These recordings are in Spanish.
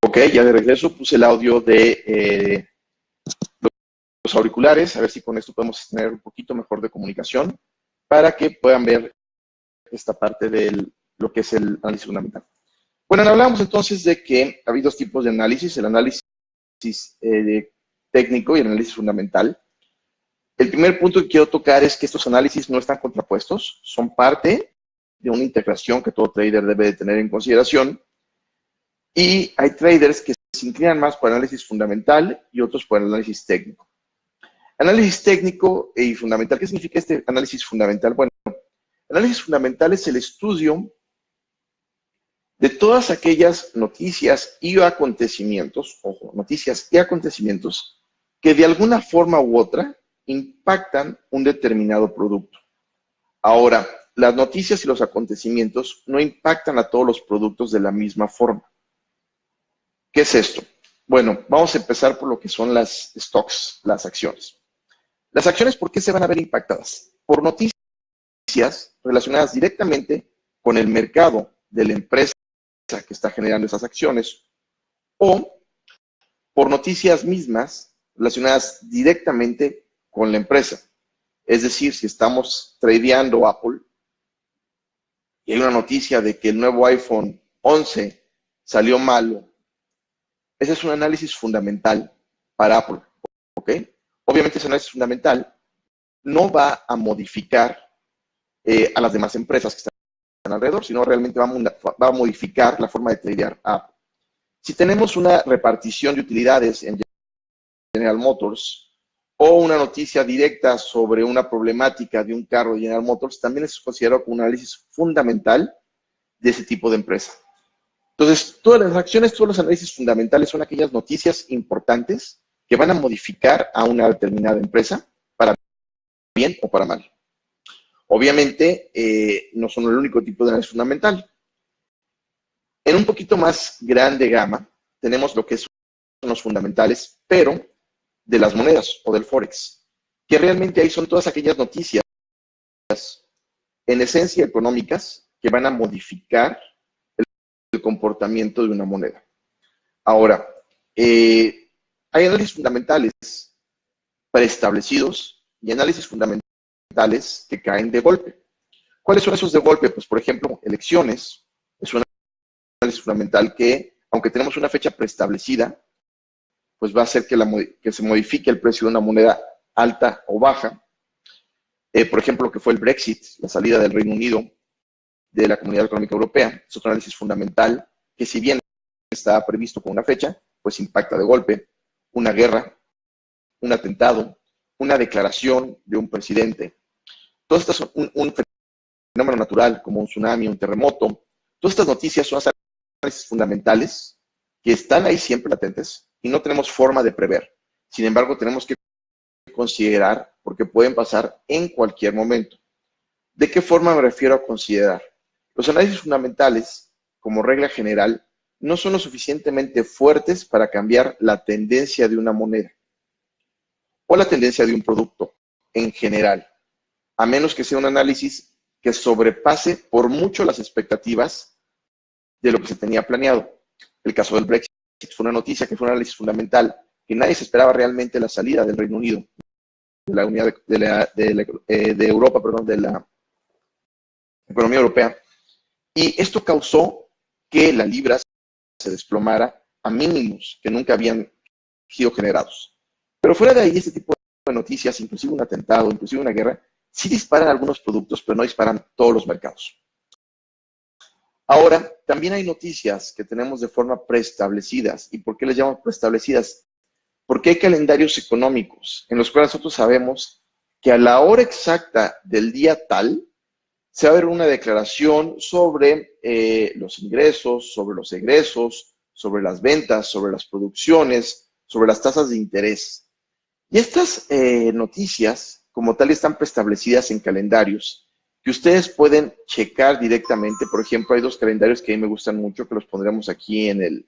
Ok, ya de regreso puse el audio de los auriculares, a ver si con esto podemos tener un poquito mejor de comunicación para que puedan ver esta parte de lo que es el análisis fundamental. Bueno, hablamos entonces de que hay dos tipos de análisis, el análisis técnico y el análisis fundamental. El primer punto que quiero tocar es que estos análisis no están contrapuestos, son parte de una integración que todo trader debe de tener en consideración. Y hay traders que se inclinan más por el análisis fundamental y otros por el análisis técnico. Análisis técnico y fundamental. ¿Qué significa este análisis fundamental? Bueno, el análisis fundamental es el estudio de todas aquellas noticias y acontecimientos, ojo, noticias y acontecimientos que de alguna forma u otra impactan un determinado producto. Ahora, las noticias y los acontecimientos no impactan a todos los productos de la misma forma. ¿Qué es esto? Bueno, vamos a empezar por lo que son las stocks, las acciones. Las acciones, ¿por qué se van a ver impactadas? Por noticias relacionadas directamente con el mercado de la empresa que está generando esas acciones o por noticias mismas relacionadas directamente con la empresa. Es decir, si estamos tradeando Apple y hay una noticia de que el nuevo iPhone 11 salió malo, ese es un análisis fundamental para Apple, ¿ok? Obviamente ese análisis fundamental no va a modificar a las demás empresas que están alrededor, sino realmente va a modificar la forma de tradear a Apple. Si tenemos una repartición de utilidades en General Motors o una noticia directa sobre una problemática de un carro de General Motors, también es considerado como un análisis fundamental de ese tipo de empresa. Entonces, todas las acciones, todos los análisis fundamentales son aquellas noticias importantes que van a modificar a una determinada empresa para bien o para mal. Obviamente, no son el único tipo de análisis fundamental. En un poquito más grande gama, tenemos lo que son los fundamentales, pero de las monedas o del Forex, que realmente ahí son todas aquellas noticias, en esencia económicas, que van a modificar el comportamiento de una moneda. Ahora, hay análisis fundamentales preestablecidos y análisis fundamentales que caen de golpe. ¿Cuáles son esos de golpe? Pues, por ejemplo, elecciones es un análisis fundamental que, aunque tenemos una fecha preestablecida, pues va a hacer que se modifique el precio de una moneda alta o baja. Por ejemplo, lo que fue el Brexit, la salida del Reino Unido de la Comunidad Económica Europea, es otro análisis fundamental que, si bien está previsto con una fecha, pues impacta de golpe. Una guerra, un atentado, una declaración de un presidente. Todo esto es un fenómeno natural, como un tsunami, un terremoto. Todas estas noticias son análisis fundamentales que están ahí siempre latentes y no tenemos forma de prever. Sin embargo, tenemos que considerar porque pueden pasar en cualquier momento. ¿De qué forma me refiero a considerar? Los análisis fundamentales, como regla general, no son lo suficientemente fuertes para cambiar la tendencia de una moneda o la tendencia de un producto en general, a menos que sea un análisis que sobrepase por mucho las expectativas de lo que se tenía planeado. El caso del Brexit fue una noticia que fue un análisis fundamental, que nadie se esperaba realmente la salida del Reino Unido, de la unidad de Europa, perdón, de la economía europea. Y esto causó que la libra se desplomara a mínimos que nunca habían sido generados. Pero fuera de ahí, este tipo de noticias, inclusive un atentado, inclusive una guerra, sí disparan algunos productos, pero no disparan todos los mercados. Ahora, también hay noticias que tenemos de forma preestablecidas. ¿Y por qué les llamo preestablecidas? Porque hay calendarios económicos en los cuales nosotros sabemos que a la hora exacta del día tal, se va a ver una declaración sobre los ingresos, sobre los egresos, sobre las ventas, sobre las producciones, sobre las tasas de interés. Y estas noticias, como tal, están preestablecidas en calendarios que ustedes pueden checar directamente. Por ejemplo, hay dos calendarios que a mí me gustan mucho, que los pondremos aquí en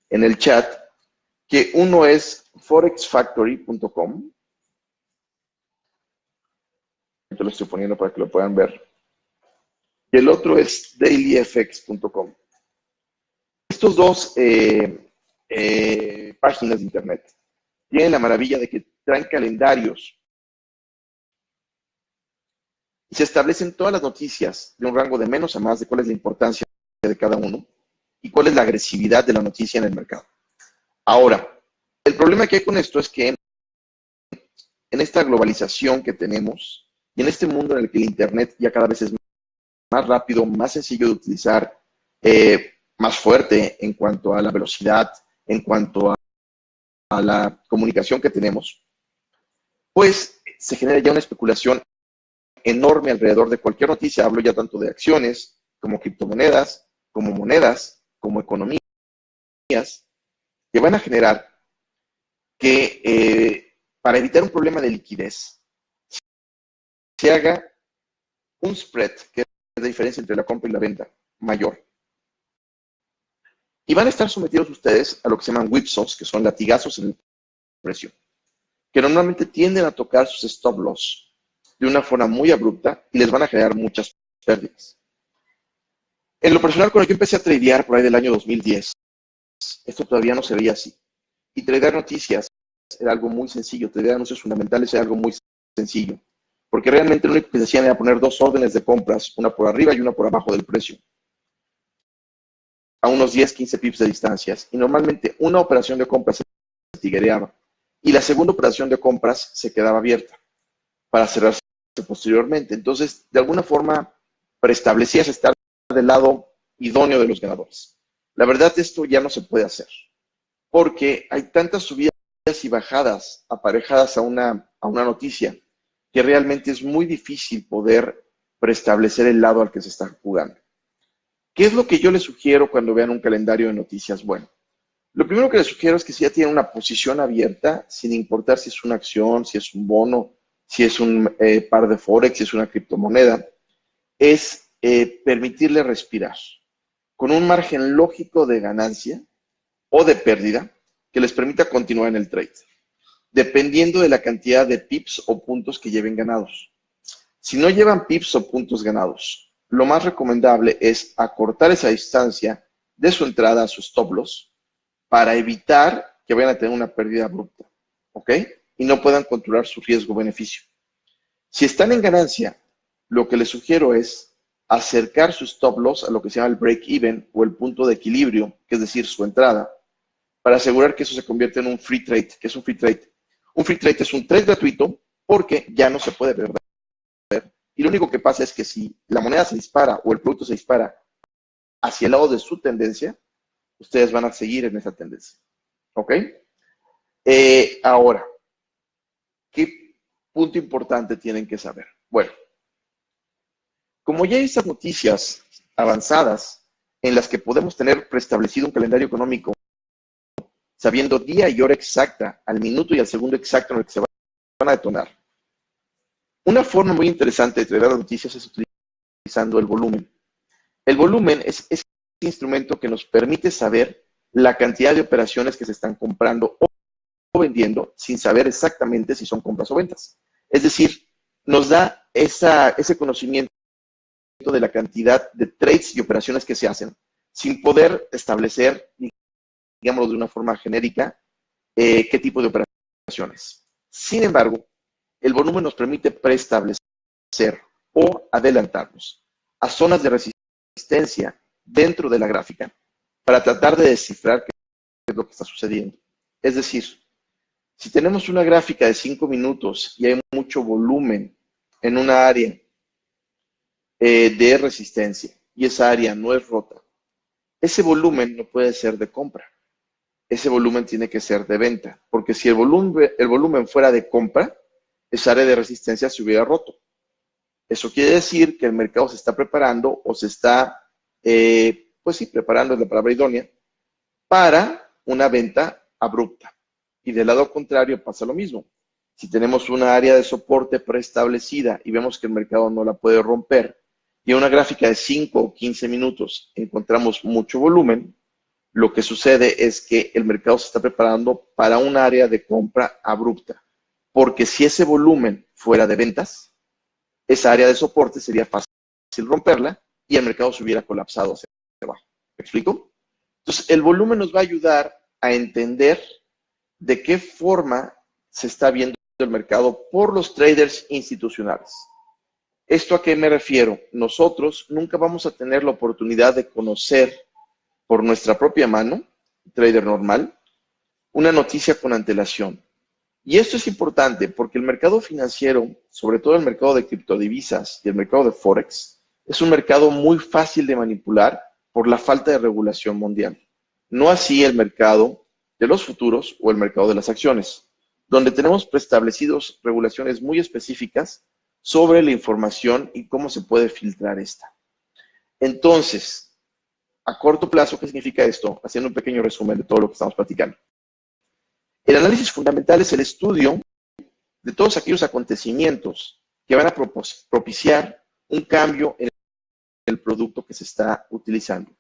el chat, que uno es forexfactory.com. Yo lo estoy poniendo para que lo puedan ver. Y el otro es dailyfx.com. Estos dos páginas de internet. Tienen la maravilla de que traen calendarios y se establecen todas las noticias de un rango de menos a más de cuál es la importancia de cada uno y cuál es la agresividad de la noticia en el mercado. Ahora, el problema que hay con esto es que en esta globalización que tenemos y en este mundo en el que el internet ya cada vez es más rápido, más sencillo de utilizar, más fuerte en cuanto a la velocidad, en cuanto a la comunicación que tenemos, pues se genera ya una especulación enorme alrededor de cualquier noticia. Hablo ya tanto de acciones, como criptomonedas, como monedas, como economías, que van a generar que para evitar un problema de liquidez, se haga un spread, que es la diferencia entre la compra y la venta, mayor. Y van a estar sometidos ustedes a lo que se llaman whipsaws, que son latigazos en el precio, que normalmente tienden a tocar sus stop loss de una forma muy abrupta y les van a generar muchas pérdidas. En lo personal, cuando yo empecé a tradear por ahí del año 2010, esto todavía no se veía así. Y tradear noticias era algo muy sencillo, tradear anuncios fundamentales era algo muy sencillo, porque realmente lo único que se hacían era poner dos órdenes de compras, una por arriba y una por abajo del precio, a unos 10, 15 pips de distancias. Y normalmente una operación de compras se tiguereaba y la segunda operación de compras se quedaba abierta para cerrarse posteriormente. Entonces, de alguna forma, preestablecías estar del lado idóneo de los ganadores. La verdad, esto ya no se puede hacer, porque hay tantas subidas y bajadas aparejadas a una noticia que realmente es muy difícil poder preestablecer el lado al que se está jugando. ¿Qué es lo que yo les sugiero cuando vean un calendario de noticias? Bueno, lo primero que les sugiero es que si ya tienen una posición abierta, sin importar si es una acción, si es un bono, si es un par de Forex, si es una criptomoneda, es permitirle respirar con un margen lógico de ganancia o de pérdida que les permita continuar en el trade, dependiendo de la cantidad de pips o puntos que lleven ganados. Si no llevan pips o puntos ganados, lo más recomendable es acortar esa distancia de su entrada a sus stop loss para evitar que vayan a tener una pérdida abrupta, ¿ok? Y no puedan controlar su riesgo-beneficio. Si están en ganancia, lo que les sugiero es acercar su stop loss a lo que se llama el break-even o el punto de equilibrio, que es decir, su entrada, para asegurar que eso se convierta en un free trade. ¿Qué es un free trade? Un free trade es un trade gratuito porque ya no se puede perder. Y lo único que pasa es que si la moneda se dispara o el producto se dispara hacia el lado de su tendencia, ustedes van a seguir en esa tendencia. ¿Ok? Ahora, ¿qué punto importante tienen que saber? Bueno, como ya hay estas noticias avanzadas en las que podemos tener preestablecido un calendario económico, sabiendo día y hora exacta, al minuto y al segundo exacto en el que se van a detonar, una forma muy interesante de traer las noticias es utilizando el volumen. El volumen es ese instrumento que nos permite saber la cantidad de operaciones que se están comprando o vendiendo sin saber exactamente si son compras o ventas. Es decir, nos da ese conocimiento de la cantidad de trades y operaciones que se hacen sin poder establecer, digámoslo de una forma genérica, qué tipo de operaciones. Sin embargo, el volumen nos permite preestablecer o adelantarnos a zonas de resistencia dentro de la gráfica para tratar de descifrar qué es lo que está sucediendo. Es decir, si tenemos una gráfica de 5 minutos y hay mucho volumen en una área de resistencia y esa área no es rota, ese volumen no puede ser de compra. Ese volumen tiene que ser de venta, porque si el volumen fuera de compra, esa área de resistencia se hubiera roto. Eso quiere decir que el mercado se está preparando o se está, pues sí, preparando es la palabra idónea, para una venta abrupta. Y del lado contrario pasa lo mismo. Si tenemos una área de soporte preestablecida y vemos que el mercado no la puede romper, y en una gráfica de 5 o 15 minutos encontramos mucho volumen, lo que sucede es que el mercado se está preparando para un área de compra abrupta. Porque si ese volumen fuera de ventas, esa área de soporte sería fácil romperla y el mercado se hubiera colapsado hacia abajo. ¿Me explico? Entonces, el volumen nos va a ayudar a entender de qué forma se está viendo el mercado por los traders institucionales. ¿Esto a qué me refiero? Nosotros nunca vamos a tener la oportunidad de conocer por nuestra propia mano, trader normal, una noticia con antelación. Y esto es importante porque el mercado financiero, sobre todo el mercado de criptodivisas y el mercado de Forex, es un mercado muy fácil de manipular por la falta de regulación mundial. No así el mercado de los futuros o el mercado de las acciones, donde tenemos preestablecidos regulaciones muy específicas sobre la información y cómo se puede filtrar esta. Entonces, a corto plazo, ¿qué significa esto? Haciendo un pequeño resumen de todo lo que estamos platicando. El análisis fundamental es el estudio de todos aquellos acontecimientos que van a propiciar un cambio en el producto que se está utilizando.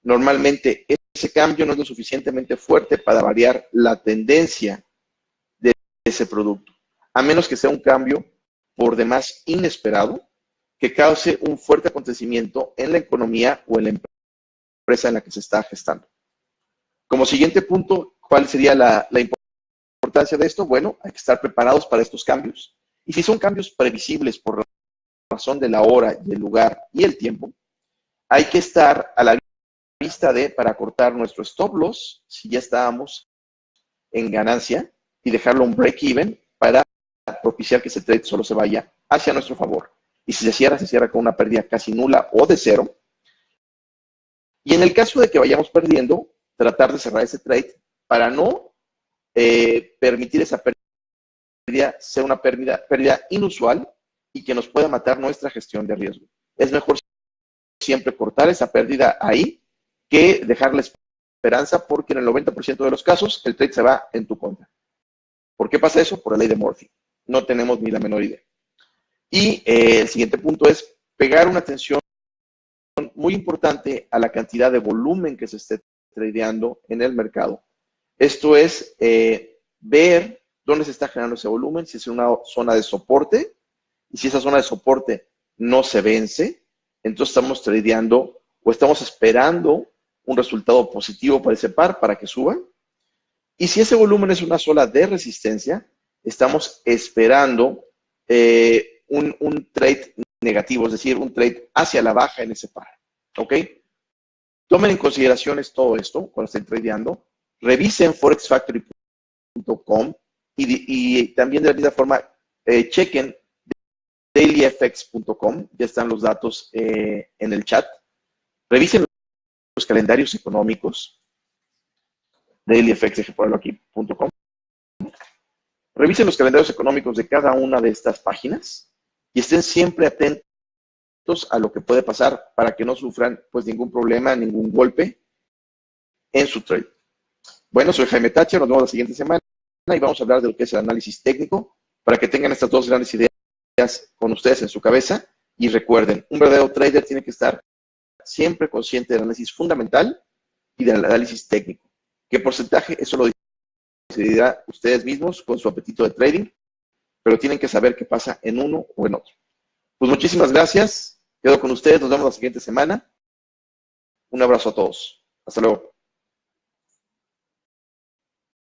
Normalmente, ese cambio no es lo suficientemente fuerte para variar la tendencia de ese producto, a menos que sea un cambio por demás inesperado que cause un fuerte acontecimiento en la economía o en la empresa en la que se está gestando. Como siguiente punto, ¿cuál sería la importancia de esto? Bueno, hay que estar preparados para estos cambios. Y si son cambios previsibles por razón de la hora, del lugar y el tiempo, hay que estar a la vista para cortar nuestro stop loss si ya estábamos en ganancia y dejarlo un break-even para propiciar que ese trade solo se vaya hacia nuestro favor. Y si se cierra con una pérdida casi nula o de cero. Y en el caso de que vayamos perdiendo, tratar de cerrar ese trade para no permitir esa pérdida sea una pérdida inusual y que nos pueda matar nuestra gestión de riesgo. Es mejor siempre cortar esa pérdida ahí que dejarle esperanza, porque en el 90% de los casos el trade se va en tu contra. ¿Por qué pasa eso? Por la ley de Murphy. No tenemos ni la menor idea. Y el siguiente punto es pegar una atención muy importante a la cantidad de volumen que se esté tradeando en el mercado. Esto es ver dónde se está generando ese volumen, si es una zona de soporte, y si esa zona de soporte no se vence, entonces estamos tradeando o estamos esperando un resultado positivo para ese par para que suba. Y si ese volumen es una zona de resistencia, estamos esperando un trade negativo, es decir, un trade hacia la baja en ese par. ¿Ok? Tomen en consideración todo esto cuando estén tradeando. Revisen forexfactory.com y también de la misma forma chequen dailyfx.com. Ya están los datos en el chat. Revisen los calendarios económicos. dailyfx.com. Revisen los calendarios económicos de cada una de estas páginas y estén siempre atentos a lo que puede pasar para que no sufran pues ningún problema, ningún golpe en su trade. Bueno, soy Jaime Thatcher, nos vemos la siguiente semana y vamos a hablar de lo que es el análisis técnico para que tengan estas dos grandes ideas con ustedes en su cabeza. Y recuerden, un verdadero trader tiene que estar siempre consciente del análisis fundamental y del análisis técnico. ¿Qué porcentaje? Eso lo decidirá ustedes mismos con su apetito de trading, pero tienen que saber qué pasa en uno o en otro. Pues muchísimas gracias. Quedo con ustedes. Nos vemos la siguiente semana. Un abrazo a todos. Hasta luego.